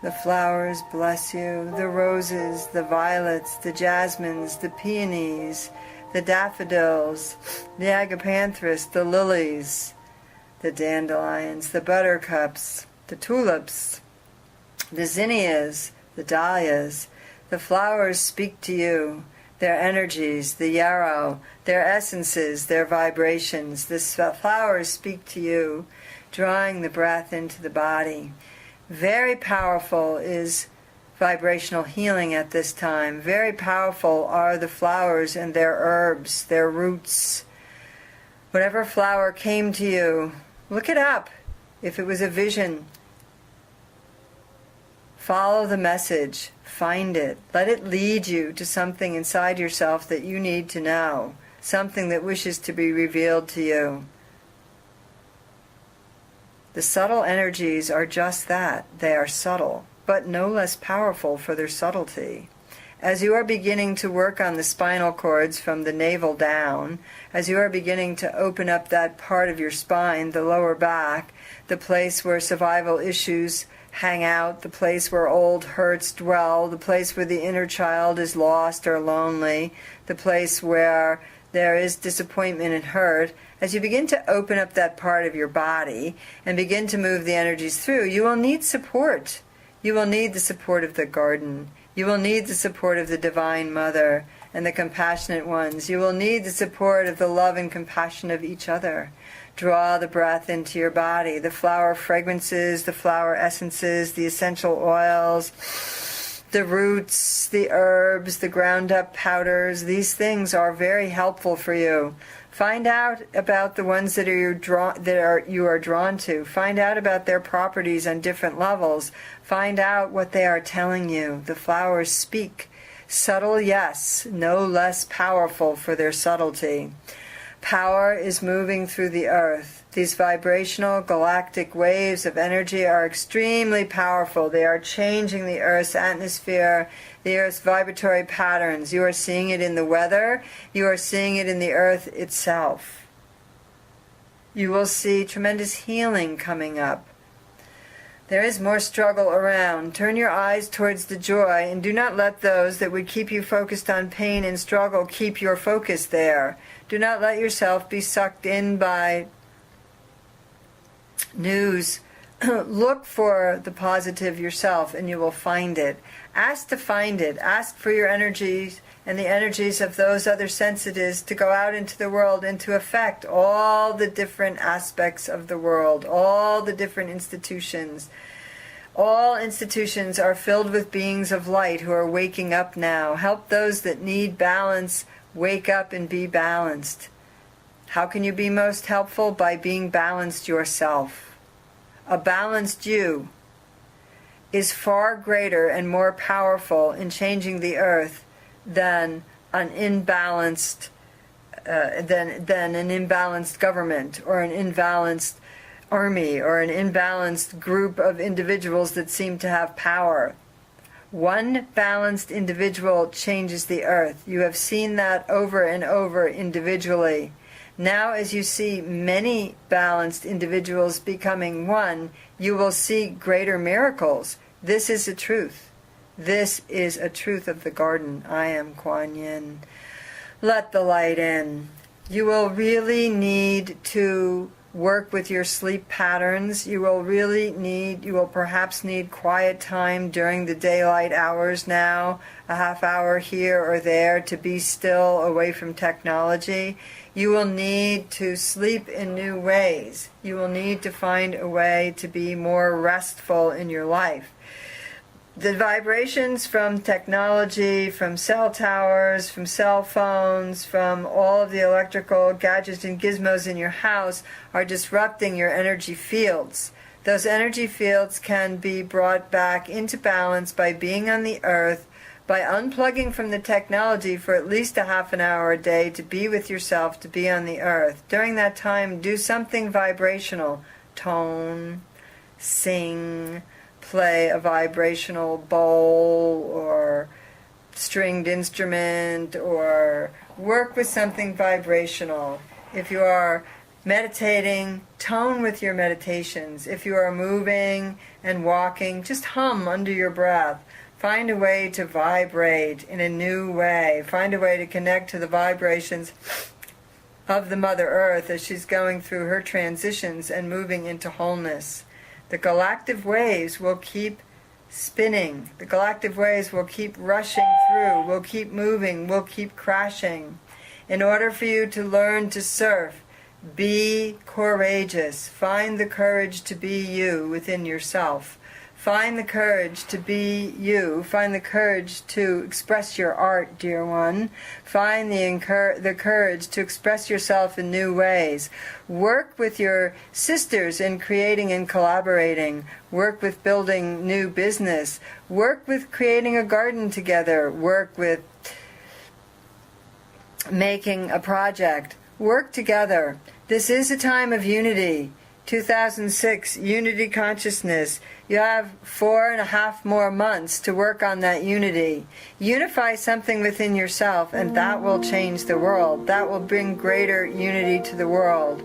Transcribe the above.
The flowers bless you, the roses, the violets, the jasmines, the peonies, the daffodils, the agapanthus, the lilies, the dandelions, the buttercups, the tulips, the zinnias, the dahlias. The flowers speak to you, their energies, the yarrow, their essences, their vibrations. The flowers speak to you, drawing the breath into the body. Very powerful is vibrational healing at this time. Very powerful are the flowers and their herbs, their roots. Whatever flower came to you, look it up. If it was a vision, follow the message, find it. Let it lead you to something inside yourself that you need to know, something that wishes to be revealed to you. The subtle energies are just that. They are subtle, but no less powerful for their subtlety. As you are beginning to work on the spinal cords from the navel down, as you are beginning to open up that part of your spine, the lower back, the place where survival issues hang out, the place where old hurts dwell, the place where the inner child is lost or lonely, the place where there is disappointment and hurt, as you begin to open up that part of your body and begin to move the energies through, you will need support. You will need the support of the garden. You will need the support of the Divine Mother and the compassionate ones. You will need the support of the love and compassion of each other. Draw the breath into your body, the flower fragrances, the flower essences, the essential oils, the roots, the herbs, the ground up powders. These things are very helpful for you. Find out about the ones that you are drawn to. Find out about their properties on different levels. Find out what they are telling you. The flowers speak. Subtle, yes, no less powerful for their subtlety. Power is moving through the earth. These vibrational galactic waves of energy are extremely powerful. They are changing the Earth's atmosphere, the Earth's vibratory patterns. You are seeing it in the weather. You are seeing it in the Earth itself. You will see tremendous healing coming up. There is more struggle around. Turn your eyes towards the joy, and do not let those that would keep you focused on pain and struggle keep your focus there. Do not let yourself be sucked in by news. Look for the positive yourself, and you will find it. Ask to find it. Ask for your energies and the energies of those other sensitives to go out into the world and to affect all the different aspects of the world, all the different institutions. All institutions are filled with beings of light who are waking up now. Help those that need balance wake up and be balanced. How can you be most helpful? By being balanced yourself. A balanced you is far greater and more powerful in changing the earth than an imbalanced than an imbalanced government or an imbalanced army or an imbalanced group of individuals that seem to have power. One balanced individual changes the earth. You have seen that over and over individually. Now as you see many balanced individuals becoming one, you will see greater miracles. This is a truth. This is a truth of the garden. I am Quan Yin. Let the light in. You will really need to work with your sleep patterns. You will perhaps need quiet time during the daylight hours now, a half hour here or there to be still away from technology. You will need to sleep in new ways. You will need to find a way to be more restful in your life. The vibrations from technology, from cell towers, from cell phones, from all of the electrical gadgets and gizmos in your house are disrupting your energy fields. Those energy fields can be brought back into balance by being on the earth, by unplugging from the technology for at least a half an hour a day to be with yourself, to be on the earth. During that time, do something vibrational. Tone, sing, play a vibrational bowl or stringed instrument, or work with something vibrational. If you are meditating, tone with your meditations. If you are moving and walking, just hum under your breath. Find a way to vibrate in a new way. Find a way to connect to the vibrations of the Mother Earth as she's going through her transitions and moving into wholeness. The galactic waves will keep spinning. The galactic waves will keep rushing through, will keep moving, will keep crashing. In order for you to learn to surf, be courageous. Find the courage to be you within yourself. Find the courage to be you. Find the courage to express your art, dear one. Find the courage to express yourself in new ways. Work with your sisters in creating and collaborating. Work with building new business. Work with creating a garden together. Work with making a project. Work together. This is a time of unity. 2006, unity consciousness. You have 4.5 more months to work on that unity. Unify something within yourself, and that will change the world. That will bring greater unity to the world.